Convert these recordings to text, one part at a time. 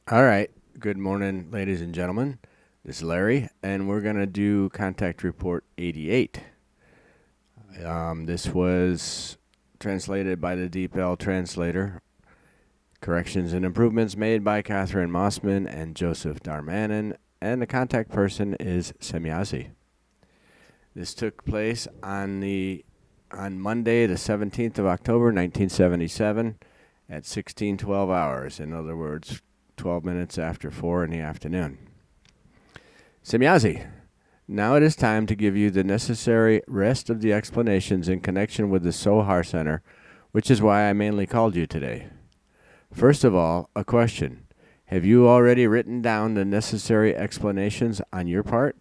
All right. Good morning, ladies and gentlemen. This is Larry, and we're going to do Contact Report 88. This was translated by the DeepL translator. Corrections and improvements made by Catherine Mossman and Joseph Darmanin, and the contact person is Semyazi. This took place on Monday, the 17th of October, 1977, at 16:12 hours. In other words, 12 minutes after 4 in the afternoon. Semyazi, now it is time to give you the necessary rest of the explanations in connection with the Sohar Center, which is why I mainly called you today. First of all, a question. Have you already written down the necessary explanations on your part?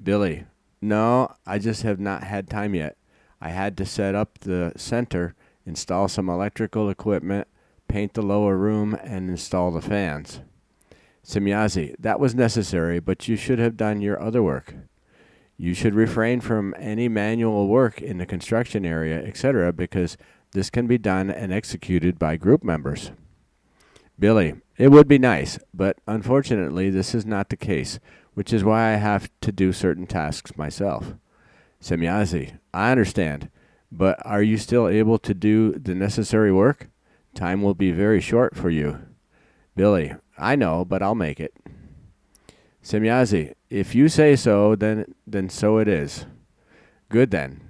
Billy, no, I just have not had time yet. I had to set up the center, install some electrical equipment, paint the lower room, and install the fans. Semyazi, that was necessary, but you should have done your other work. You should refrain from any manual work in the construction area, etc., because this can be done and executed by group members. Billy, it would be nice, but unfortunately this is not the case, which is why I have to do certain tasks myself. Semyazi, I understand, but are you still able to do the necessary work? Time will be very short for you. Billy, I know, but I'll make it. Semyazi, if you say so, then so it is. Good then.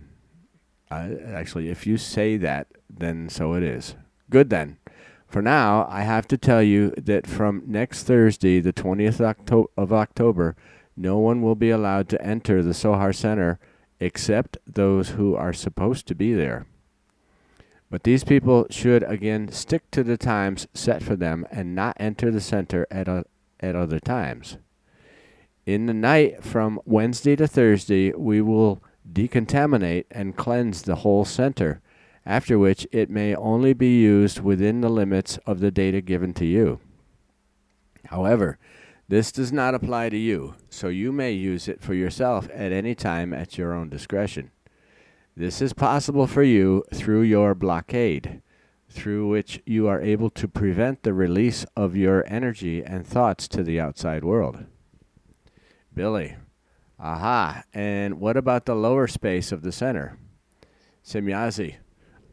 Actually, if you say that, then so it is. Good then. For now, I have to tell you that from next Thursday, the 20th of October, no one will be allowed to enter the Sohar Center except those who are supposed to be there. But these people should again stick to the times set for them and not enter the center at other times. In the night from Wednesday to Thursday, we will decontaminate and cleanse the whole center, after which it may only be used within the limits of the data given to you. However, this does not apply to you, so you may use it for yourself at any time at your own discretion. This is possible for you through your blockade, through which you are able to prevent the release of your energy and thoughts to the outside world. Billy, aha, and what about the lower space of the center? Semyazi,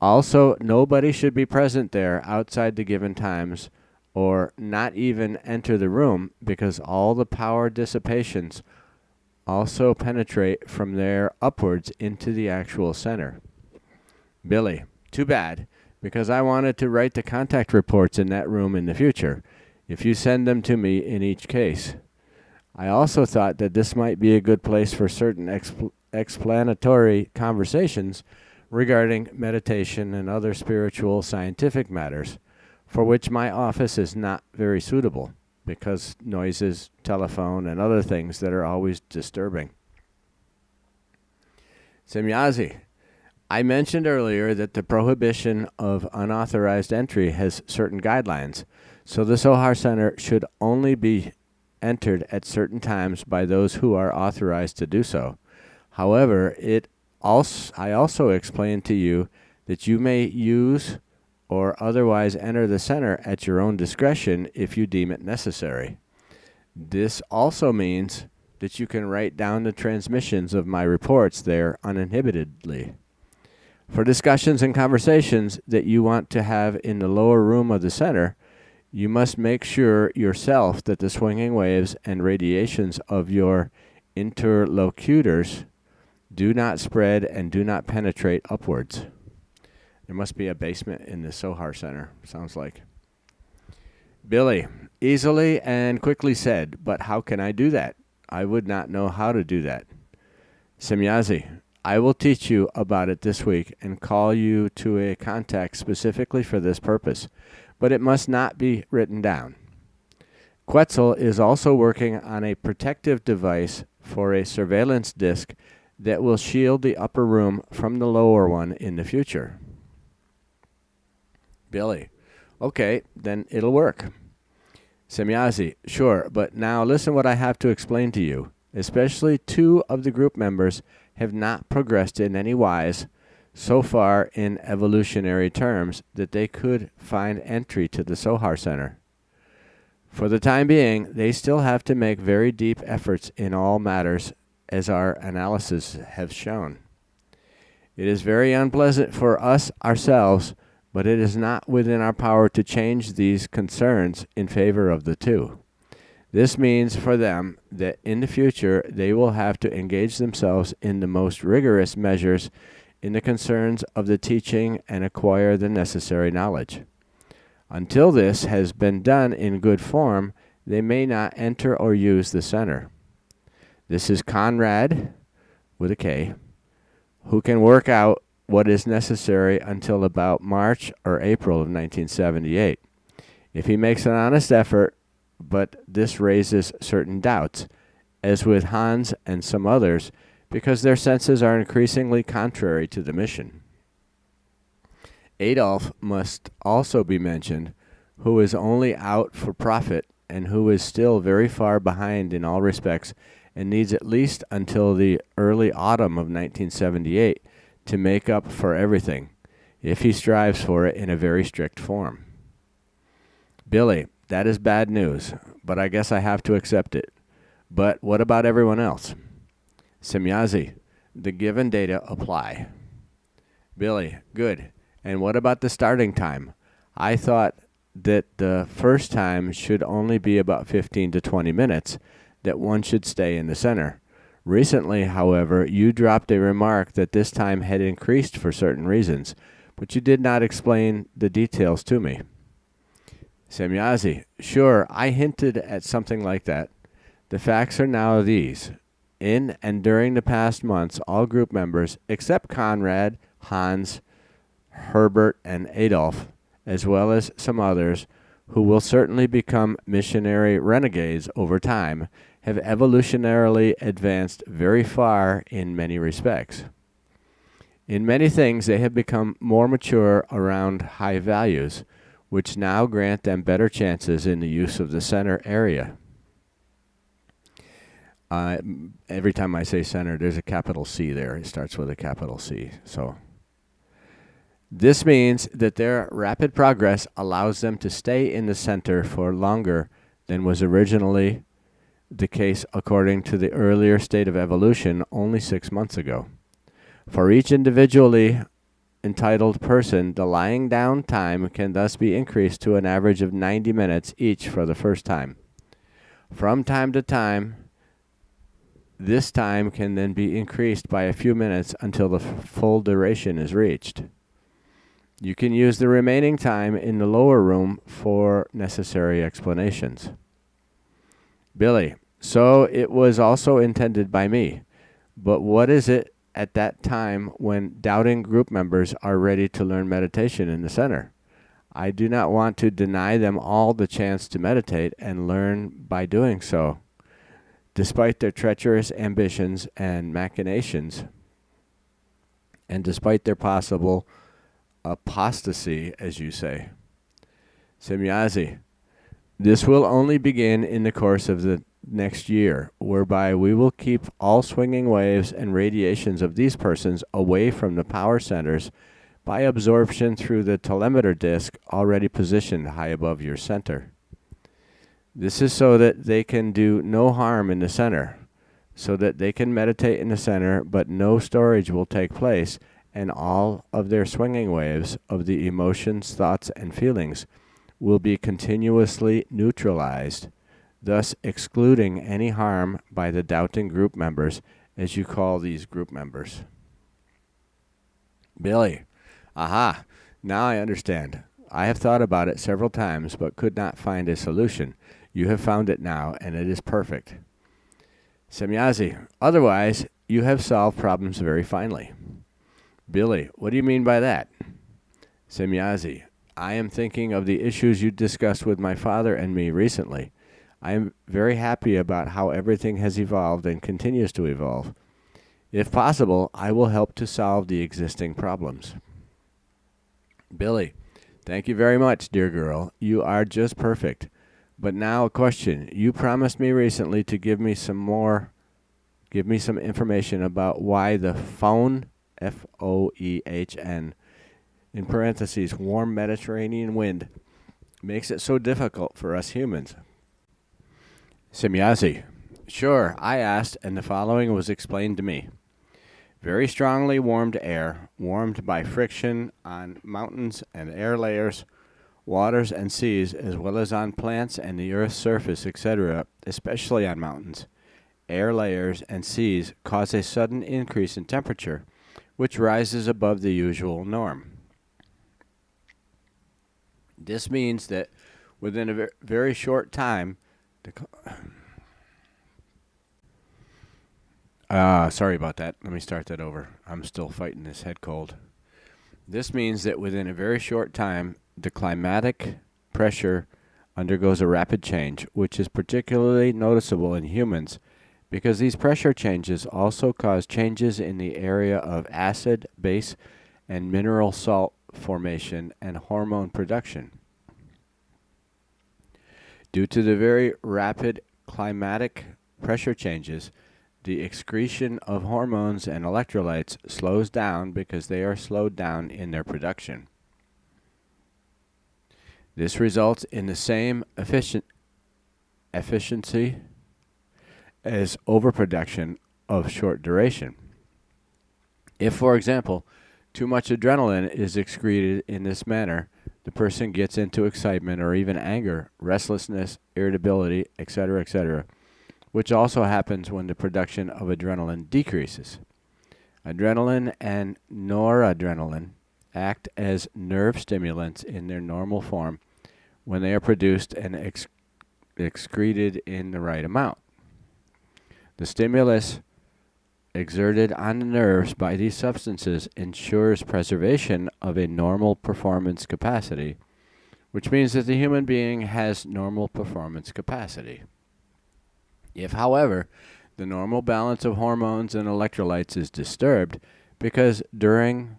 also nobody should be present there outside the given times or not even enter the room because all the power dissipations also penetrate from there upwards into the actual center. Billy, too bad, because I wanted to write the contact reports in that room in the future, if you send them to me in each case. I also thought that this might be a good place for certain explanatory conversations regarding meditation and other spiritual scientific matters, for which my office is not very suitable, because noises, telephone, and other things that are always disturbing. Semyazi, I mentioned earlier that the prohibition of unauthorized entry has certain guidelines, so the Sohar Center should only be entered at certain times by those who are authorized to do so. However, I also explained to you that you may use or otherwise enter the center at your own discretion if you deem it necessary. This also means that you can write down the transmissions of my reports there uninhibitedly. For discussions and conversations that you want to have in the lower room of the center, you must make sure yourself that the swinging waves and radiations of your interlocutors do not spread and do not penetrate upwards. There must be a basement in the Sohar Center, sounds like. Billy, easily and quickly said, but how can I do that? I would not know how to do that. Semyazi, I will teach you about it this week and call you to a contact specifically for this purpose, but it must not be written down. Quetzal is also working on a protective device for a surveillance disc that will shield the upper room from the lower one in the future. Billy, okay, then it'll work. Semyazi, sure, but now listen what I have to explain to you. Especially 2 of the group members have not progressed in any wise so far in evolutionary terms that they could find entry to the Sohar Center. For the time being, they still have to make very deep efforts in all matters, as our analysis have shown. It is very unpleasant for us ourselves, but it is not within our power to change these concerns in favor of the two. This means for them that in the future they will have to engage themselves in the most rigorous measures in the concerns of the teaching and acquire the necessary knowledge. Until this has been done in good form, they may not enter or use the center. This is Conrad, with a K, who can work out what is necessary until about March or April of 1978. If he makes an honest effort, but this raises certain doubts, as with Hans and some others, because their senses are increasingly contrary to the mission. Adolf must also be mentioned, who is only out for profit and who is still very far behind in all respects and needs at least until the early autumn of 1978 to make up for everything, if he strives for it in a very strict form. Billy, that is bad news, but I guess I have to accept it. But what about everyone else? Semyazi, the given data apply. Billy, good. And what about the starting time? I thought that the first time should only be about 15 to 20 minutes, that one should stay in the center. Recently, however, you dropped a remark that this time had increased for certain reasons, but you did not explain the details to me. Semyazi, sure, I hinted at something like that. The facts are now these. In and during the past months, all group members, except Conrad, Hans, Herbert, and Adolf, as well as some others, who will certainly become missionary renegades over time, have evolutionarily advanced very far in many respects. In many things, they have become more mature around high values, which now grant them better chances in the use of the center area. Every time I say center, there's a capital C there. It starts with a capital C. So this means that their rapid progress allows them to stay in the center for longer than was originally the case according to the earlier state of evolution only 6 months ago. For each individually entitled person, the lying down time can thus be increased to an average of 90 minutes each for the first time. From time to time, this time can then be increased by a few minutes until the full duration is reached. You can use the remaining time in the lower room for necessary explanations. Billy, so it was also intended by me, but what is it at that time when doubting group members are ready to learn meditation in the center? I do not want to deny them all the chance to meditate and learn by doing so, despite their treacherous ambitions and machinations, and despite their possible apostasy, as you say. Semyazi, this will only begin in the course of the next year, whereby we will keep all swinging waves and radiations of these persons away from the power centers by absorption through the telemeter disc already positioned high above your center. This is so that they can do no harm in the center, so that they can meditate in the center, but no storage will take place, and all of their swinging waves of the emotions, thoughts, and feelings will be continuously neutralized, thus excluding any harm by the doubting group members, as you call these group members. Billy, aha, now I understand. I have thought about it several times, but could not find a solution. You have found it now, and it is perfect. Semyazi, otherwise, you have solved problems very finely. Billy, what do you mean by that? Semyazi, I am thinking of the issues you discussed with my father and me recently. I am very happy about how everything has evolved and continues to evolve. If possible, I will help to solve the existing problems. Billy, thank you very much, dear girl. You are just perfect. But now a question. You promised me recently to give me some information about why the phone, F-O-E-H-N, in parentheses, warm Mediterranean wind, makes it so difficult for us humans. Semyazi. Sure, I asked, and the following was explained to me. Very strongly warmed air, warmed by friction on mountains and air layers, waters and seas, as well as on plants and the earth's surface, etc., especially on mountains, air layers and seas, cause a sudden increase in temperature, which rises above the usual norm. This means that within a very short time, sorry about that. Let me start that over. I'm still fighting this head cold. This means that within a very short time, the climatic pressure undergoes a rapid change, which is particularly noticeable in humans because these pressure changes also cause changes in the area of acid, base, and mineral salt formation and hormone production. Due to the very rapid climatic pressure changes, the excretion of hormones and electrolytes slows down because they are slowed down in their production. This results in the same efficiency as overproduction of short duration. If, for example, too much adrenaline is excreted in this manner, the person gets into excitement or even anger, restlessness, irritability, etc., which also happens when the production of adrenaline decreases. Adrenaline and noradrenaline act as nerve stimulants in their normal form when they are produced and excreted in the right amount. The stimulus exerted on the nerves by these substances ensures preservation of a normal performance capacity, which means that the human being has normal performance capacity. If, however, the normal balance of hormones and electrolytes is disturbed because during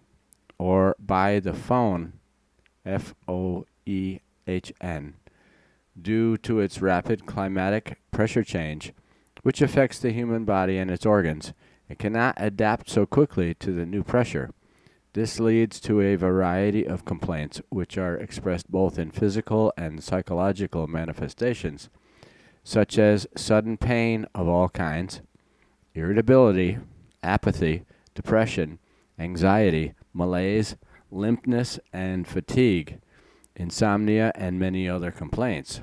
or by the phone, FOEHN, due to its rapid climatic pressure change, which affects the human body and its organs, it cannot adapt so quickly to the new pressure. This leads to a variety of complaints, which are expressed both in physical and psychological manifestations, such as sudden pain of all kinds, irritability, apathy, depression, anxiety, malaise, limpness, and fatigue, insomnia, and many other complaints.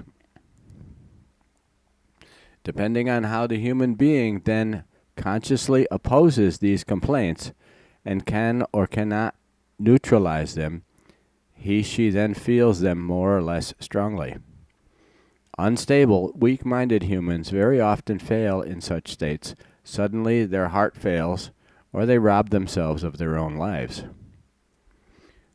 Depending on how the human being then consciously opposes these complaints and can or cannot neutralize them, she then feels them more or less strongly. Unstable, weak-minded humans very often fail in such states. Suddenly their heart fails, or they rob themselves of their own lives.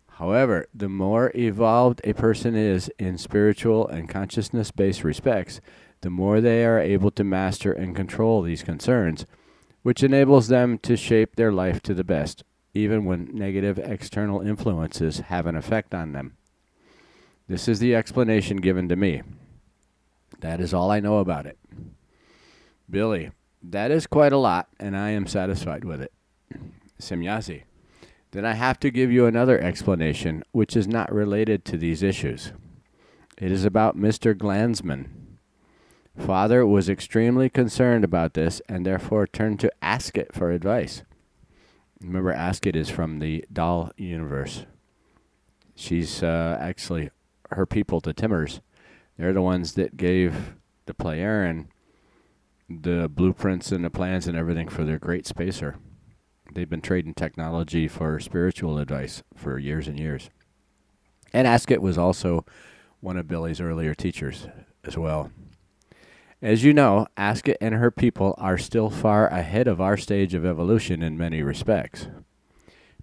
However, the more evolved a person is in spiritual and consciousness-based respects, the more they are able to master and control these concerns, which enables them to shape their life to the best, even when negative external influences have an effect on them. This is the explanation given to me. That is all I know about it. Billy, that is quite a lot, and I am satisfied with it. Semyazi, then I have to give you another explanation, which is not related to these issues. It is about Mr. Glanzman. Father was extremely concerned about this and therefore turned to Asket for advice. Remember, Asket is from the doll universe. She's actually her people, the Timmers. They're the ones that gave the Plejaren the blueprints and the plans and everything for their great spacer. They've been trading technology for spiritual advice for years and years. And Asket was also one of Billy's earlier teachers as well. As you know, Asket and her people are still far ahead of our stage of evolution in many respects.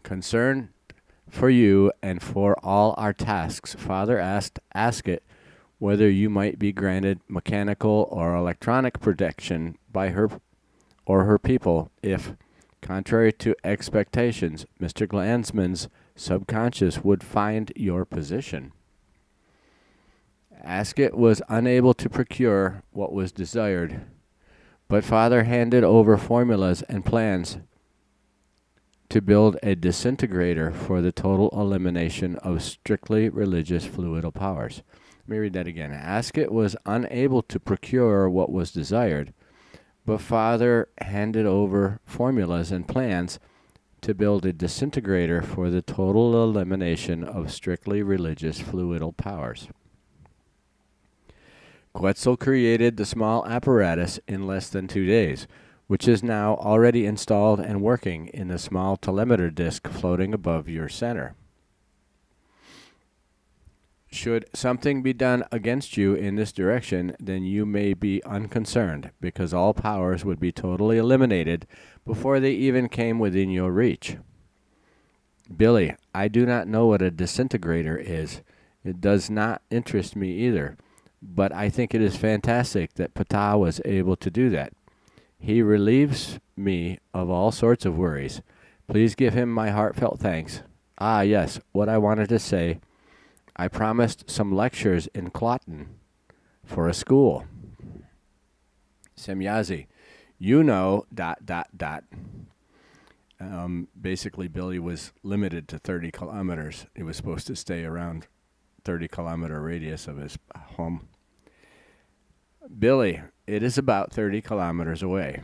Concerned for you and for all our tasks, Father asked Asket whether you might be granted mechanical or electronic protection by her or her people if, contrary to expectations, Mr. Glanzman's subconscious would find your position. Asket was unable to procure what was desired, but Father handed over formulas and plans to build a disintegrator for the total elimination of strictly religious fluidal powers. Let me read that again. Asket was unable to procure what was desired, but Father handed over formulas and plans to build a disintegrator for the total elimination of strictly religious fluidal powers. Quetzal created the small apparatus in less than 2 days, which is now already installed and working in the small telemeter disc floating above your center. Should something be done against you in this direction, then you may be unconcerned, because all powers would be totally eliminated before they even came within your reach. Billy, I do not know what a disintegrator is. It does not interest me either, but I think it is fantastic that Ptah was able to do that. He relieves me of all sorts of worries. Please give him my heartfelt thanks. Ah, yes, what I wanted to say. I promised some lectures in Cloton for a school. Semyazi, you know, ... Basically, Billy was limited to 30 kilometers. He was supposed to stay around 30-kilometer radius of his home. Billy, it is about 30 kilometers away.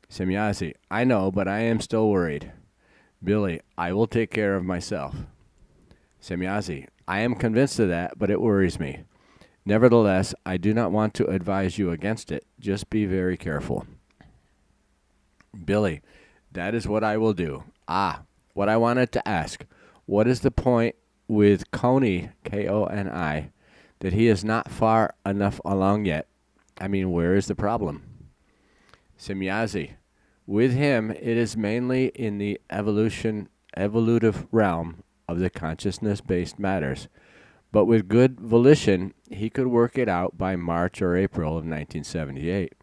Semyazi, I know, but I am still worried. Billy, I will take care of myself. Semyazi, I am convinced of that, but it worries me. Nevertheless, I do not want to advise you against it. Just be very careful. Billy, that is what I will do. Ah, what I wanted to ask. What is the point with Koni, Koni, that he is not far enough along yet? I mean, where is the problem? Semyazi, with him, it is mainly in the evolutive realm of the consciousness-based matters. But with good volition, he could work it out by March or April of 1978.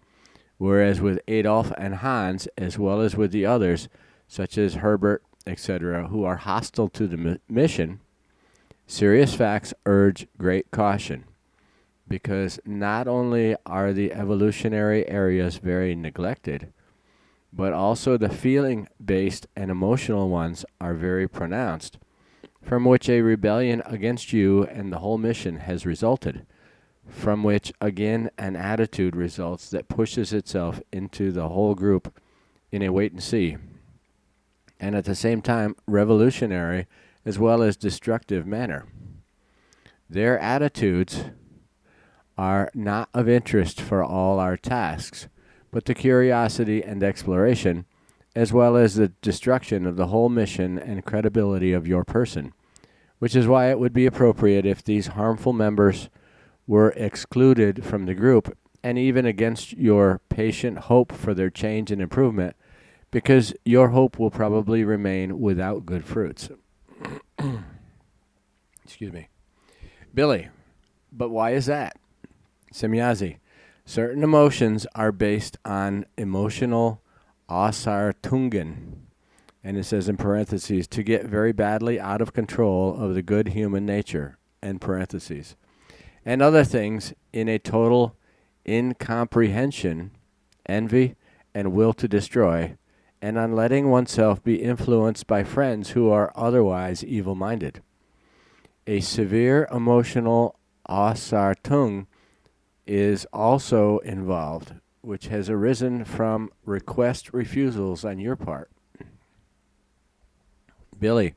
Whereas with Adolf and Hans, as well as with the others, such as Herbert, etc., who are hostile to the mission, serious facts urge great caution, because not only are the evolutionary areas very neglected, but also the feeling-based and emotional ones are very pronounced, from which a rebellion against you and the whole mission has resulted, from which again an attitude results that pushes itself into the whole group in a wait-and-see, and at the same time revolutionary as well as destructive manner. Their attitudes are not of interest for all our tasks, but the curiosity and exploration, as well as the destruction of the whole mission and credibility of your person, which is why it would be appropriate if these harmful members were excluded from the group, and even against your patient hope for their change and improvement, because your hope will probably remain without good fruits. Excuse me. Billy, but why is that? Semyazi, certain emotions are based on emotional Ausartungen, and it says in parentheses, to get very badly out of control of the good human nature, end parentheses, and other things in a total incomprehension, envy, and will to destroy, and on letting oneself be influenced by friends who are otherwise evil-minded. A severe emotional Ausartung is also involved, which has arisen from request refusals on your part. Billy,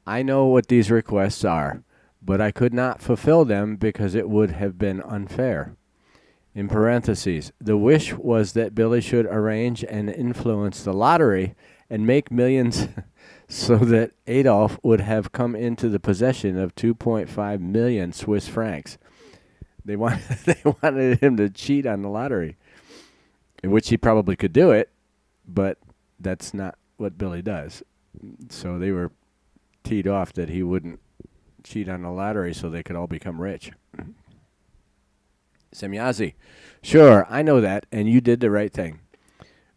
I know what these requests are, but I could not fulfill them because it would have been unfair. In parentheses, the wish was that Billy should arrange and influence the lottery and make millions so that Adolf would have come into the possession of 2.5 million Swiss francs. They wanted him to cheat on the lottery, in which he probably could do it, but that's not what Billy does. So they were teed off that he wouldn't cheat on the lottery so they could all become rich. Semyazi, sure, I know that, and you did the right thing.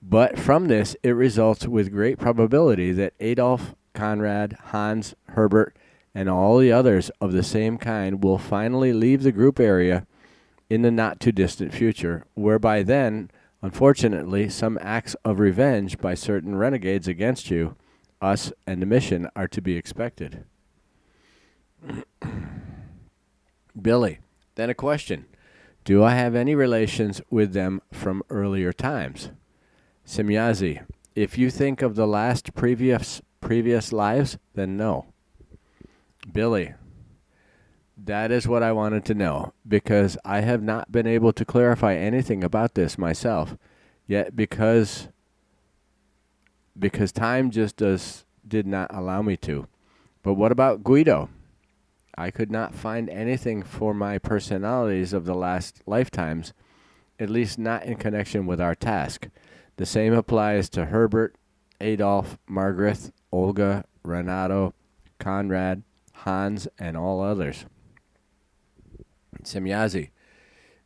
But from this, it results with great probability that Adolf, Conrad, Hans, Herbert, and all the others of the same kind will finally leave the group area in the not-too-distant future, whereby then, unfortunately, some acts of revenge by certain renegades against you, us, and the mission are to be expected. Billy, Then a question. Do I have any relations with them from earlier times? Semyazi, if you think of the last previous lives, then no. Billy, that is what I wanted to know, because I have not been able to clarify anything about this myself, yet because time just did not allow me to. But what about Guido? I could not find anything for my personalities of the last lifetimes, at least not in connection with our task. The same applies to Herbert, Adolf, Margaret, Olga, Renato, Conrad, Hans, and all others. Semyazi,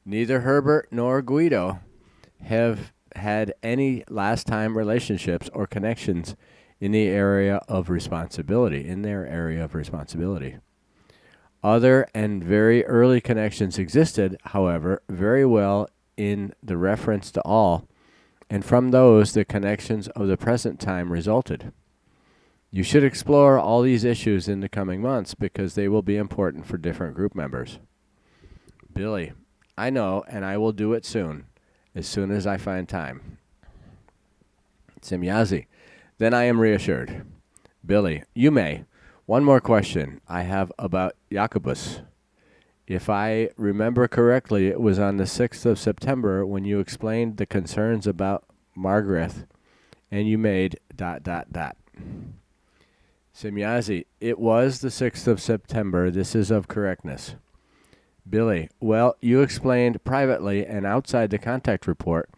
neither Herbert nor Guido have had any last time relationships or connections in the area of responsibility, in their area of responsibility. Other and very early connections existed, however, very well in the reference to all, and from those the connections of the present time resulted. You should explore all these issues in the coming months because they will be important for different group members. Billy, I know, and I will do it soon as I find time. Semyazi, then I am reassured. Billy, you may. One more question I have about Jacobus. If I remember correctly, it was on the 6th of September when you explained the concerns about Margaret, and you made ... Semyazi, it was the 6th of September. This is of correctness. Billy, well, you explained privately and outside the contact report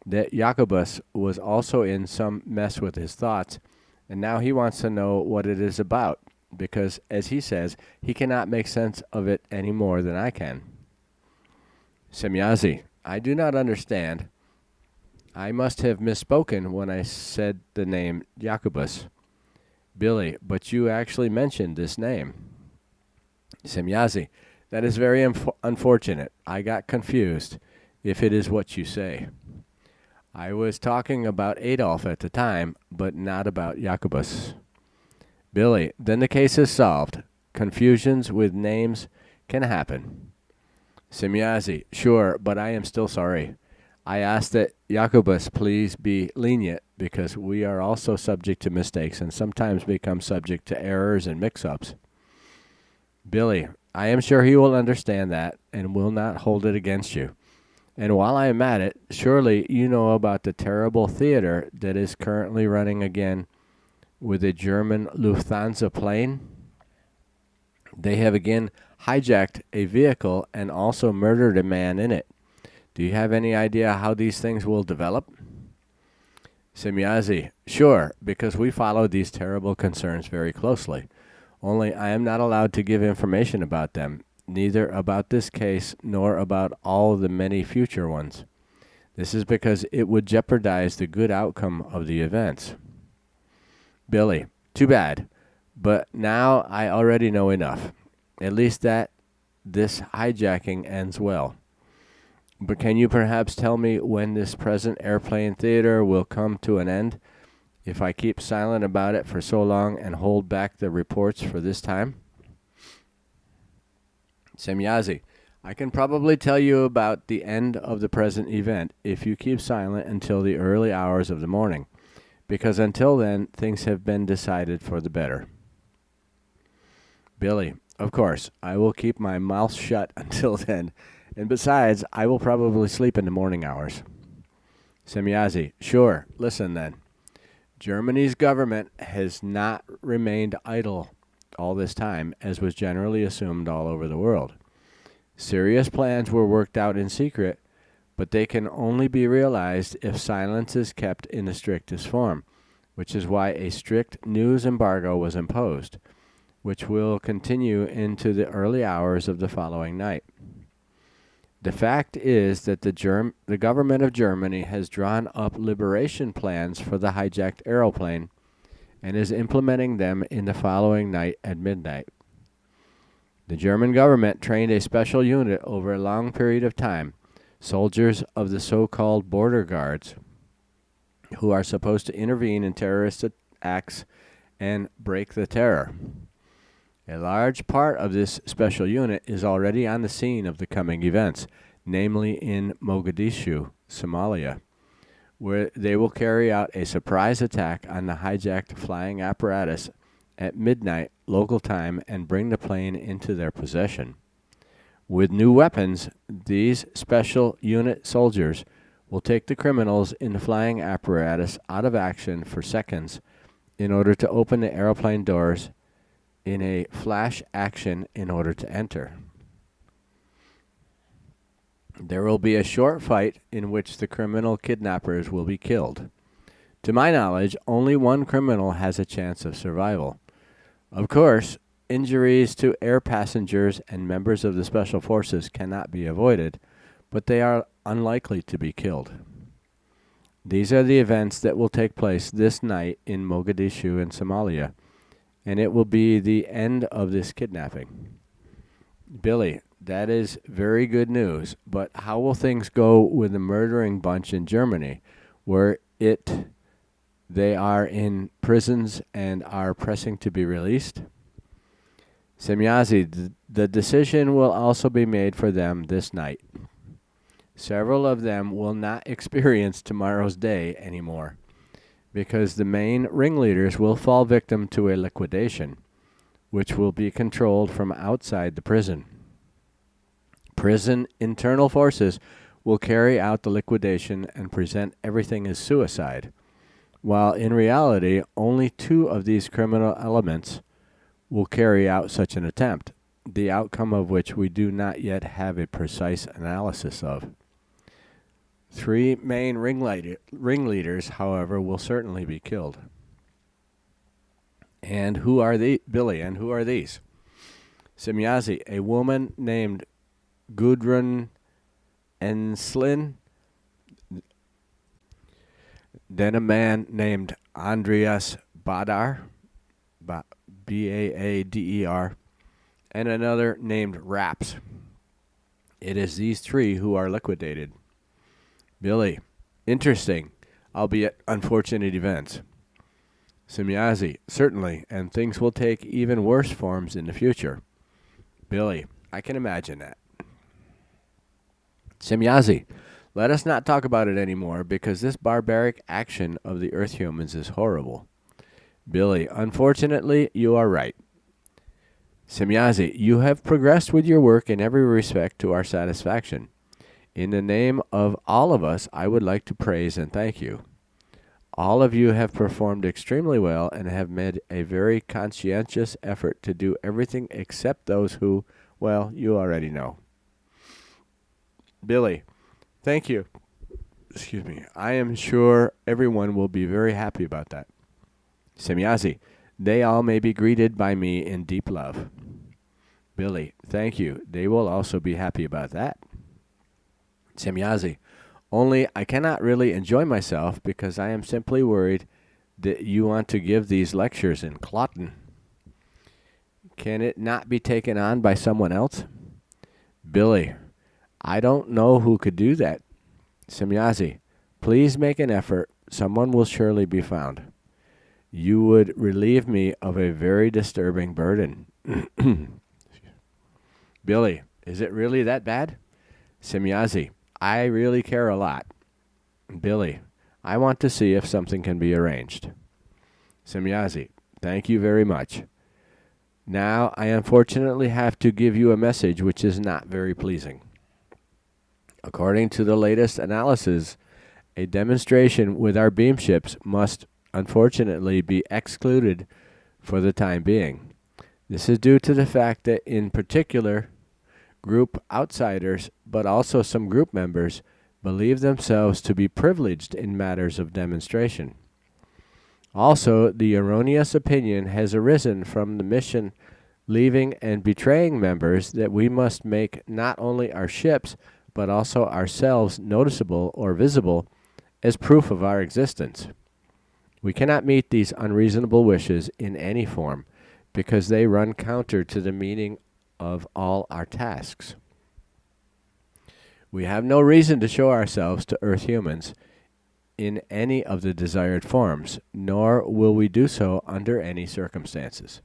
that Jacobus was also in some mess with his thoughts, and now he wants to know what it is about, because, as he says, he cannot make sense of it any more than I can. Semyazi, I do not understand. I must have misspoken when I said the name Jacobus. Billy, but you actually mentioned this name. Semyazi, that is very unfortunate. I got confused, if it is what you say. I was talking about Adolf at the time, but not about Jacobus. Billy, then the case is solved. Confusions with names can happen. Semyazi, sure, but I am still sorry. I ask that Jacobus please be lenient because we are also subject to mistakes and sometimes become subject to errors and mix-ups. Billy, I am sure he will understand that and will not hold it against you. And while I am at it, surely you know about the terrible theater that is currently running again with a German Lufthansa plane. They have again hijacked a vehicle and also murdered a man in it. Do you have any idea how these things will develop? Semyazi, sure, because we follow these terrible concerns very closely. Only I am not allowed to give information about them, neither about this case nor about all the many future ones. This is because it would jeopardize the good outcome of the events. Billy, too bad, but now I already know enough, at least that this hijacking ends well. But can you perhaps tell me when this present airplane theater will come to an end, if I keep silent about it for so long and hold back the reports for this time? Semyazi, I can probably tell you about the end of the present event if you keep silent until the early hours of the morning, because until then things have been decided for the better. Billy, of course, I will keep my mouth shut until then, and besides, I will probably sleep in the morning hours. Semyazi, sure, listen then. Germany's government has not remained idle all this time, as was generally assumed all over the world. Serious plans were worked out in secret, but they can only be realized if silence is kept in the strictest form, which is why a strict news embargo was imposed, which will continue into the early hours of the following night. The fact is that the government of Germany has drawn up liberation plans for the hijacked aeroplane and is implementing them in the following night at midnight. The German government trained a special unit over a long period of time, soldiers of the so-called border guards, who are supposed to intervene in terrorist acts and break the terror. A large part of this special unit is already on the scene of the coming events, namely in Mogadishu, Somalia, where they will carry out a surprise attack on the hijacked flying apparatus at midnight local time and bring the plane into their possession. With new weapons, these special unit soldiers will take the criminals in the flying apparatus out of action for seconds in order to open the airplane doors in a flash action in order to enter. There will be a short fight in which the criminal kidnappers will be killed. To my knowledge, only one criminal has a chance of survival. Of course, injuries to air passengers and members of the special forces cannot be avoided, but they are unlikely to be killed. These are the events that will take place this night in Mogadishu in Somalia, and it will be the end of this kidnapping. Billy, that is very good news, but how will things go with the murdering bunch in Germany, where they are in prisons and are pressing to be released? Semyazi, the decision will also be made for them this night. Several of them will not experience tomorrow's day anymore, because the main ringleaders will fall victim to a liquidation, which will be controlled from outside the prison. Prison internal forces will carry out the liquidation and present everything as suicide, while in reality only 2 of these criminal elements will carry out such an attempt, the outcome of which we do not yet have a precise analysis of. 3 main ringleaders, however, will certainly be killed. And who are Billy, and who are these? Semyazi, a woman named Gudrun Enslin, then a man named Andreas Badar, Baader, and another named Raps. It is these 3 who are liquidated. Billy, interesting, albeit unfortunate events. Semyazi, certainly, and things will take even worse forms in the future. Billy, I can imagine that. Semyazi, let us not talk about it anymore, because this barbaric action of the Earth humans is horrible. Billy, unfortunately, you are right. Semyazi, you have progressed with your work in every respect to our satisfaction. In the name of all of us, I would like to praise and thank you. All of you have performed extremely well and have made a very conscientious effort to do everything except those who, well, you already know. Billy, thank you. Excuse me. I am sure everyone will be very happy about that. Semyazi, they all may be greeted by me in deep love. Billy, thank you. They will also be happy about that. Semyazi, only I cannot really enjoy myself because I am simply worried that you want to give these lectures in Kloten. Can it not be taken on by someone else? Billy, I don't know who could do that. Semyazi, please make an effort. Someone will surely be found. You would relieve me of a very disturbing burden. Billy, is it really that bad? Semyazi, I really care a lot. Billy, I want to see if something can be arranged. Semyazi, thank you very much. Now, I unfortunately have to give you a message which is not very pleasing. According to the latest analysis, a demonstration with our beam ships must unfortunately be excluded for the time being. This is due to the fact that in particular, group outsiders, but also some group members, believe themselves to be privileged in matters of demonstration. Also, the erroneous opinion has arisen from the mission leaving and betraying members that we must make not only our ships, but also ourselves noticeable or visible as proof of our existence. We cannot meet these unreasonable wishes in any form, because they run counter to the meaning of all our tasks. We have no reason to show ourselves to Earth humans in any of the desired forms, nor will we do so under any circumstances.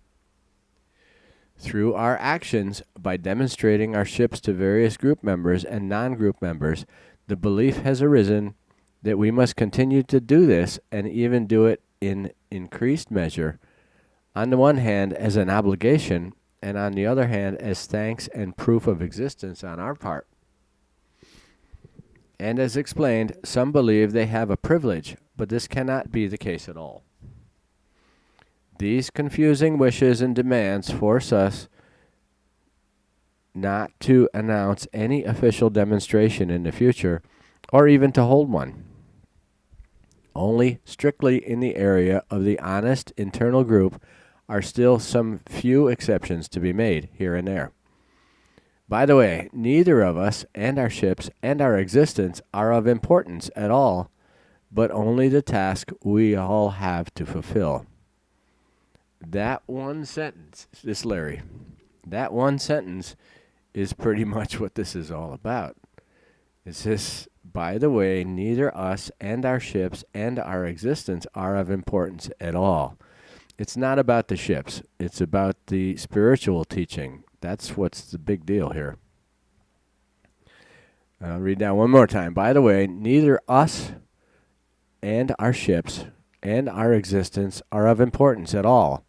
Through our actions, by demonstrating our ships to various group members and non-group members, the belief has arisen that we must continue to do this and even do it in increased measure, on the one hand as an obligation, and on the other hand as thanks and proof of existence on our part. And as explained, some believe they have a privilege, but this cannot be the case at all. These confusing wishes and demands force us not to announce any official demonstration in the future, or even to hold one. Only strictly in the area of the honest internal group are still some few exceptions to be made here and there. By the way, neither of us and our ships and our existence are of importance at all, but only the task we all have to fulfill. That one sentence, that one sentence is pretty much what this is all about. It says, by the way, neither us and our ships and our existence are of importance at all. It's not about the ships. It's about the spiritual teaching. That's what's the big deal here. I'll read that one more time. By the way, neither us and our ships and our existence are of importance at all,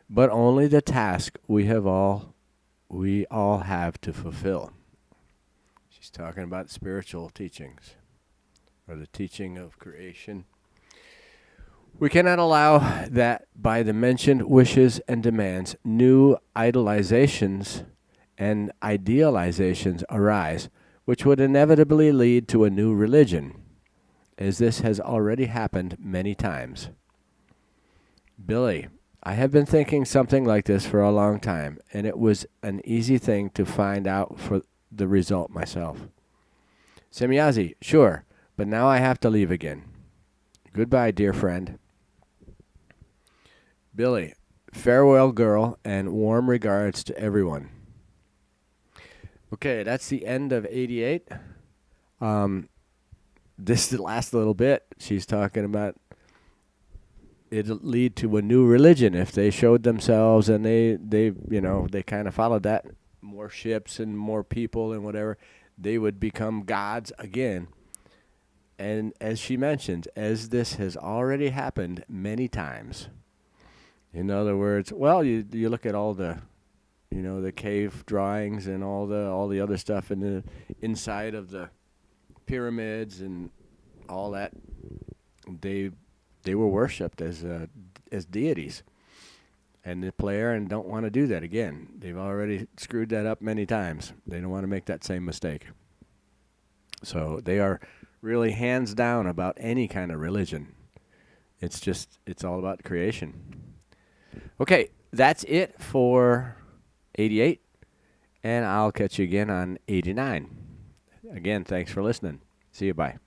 but only the task we all have to fulfill. She's talking about spiritual teachings, or the teaching of creation. We cannot allow that by the mentioned wishes and demands, new idolizations and idealizations arise, which would inevitably lead to a new religion, as this has already happened many times. Billy, I have been thinking something like this for a long time, and it was an easy thing to find out for the result myself. Semyazi, sure, but now I have to leave again. Goodbye, dear friend. Billy, farewell, girl, and warm regards to everyone. Okay, that's the end of 88. This is the last little bit. She's talking about it'll lead to a new religion if they showed themselves and they kind of followed that. More ships and more people and whatever. They would become gods again. And as she mentions, as this has already happened many times. In other words, well, you look at all the, the cave drawings and all the other stuff in the inside of the pyramids and all that. They were worshipped as deities, and the player don't want to do that again. They've already screwed that up many times. They don't want to make that same mistake. So they are really hands down about any kind of religion. It's all about creation. Okay, that's it for 88, and I'll catch you again on 89. Again, thanks for listening. See you, bye.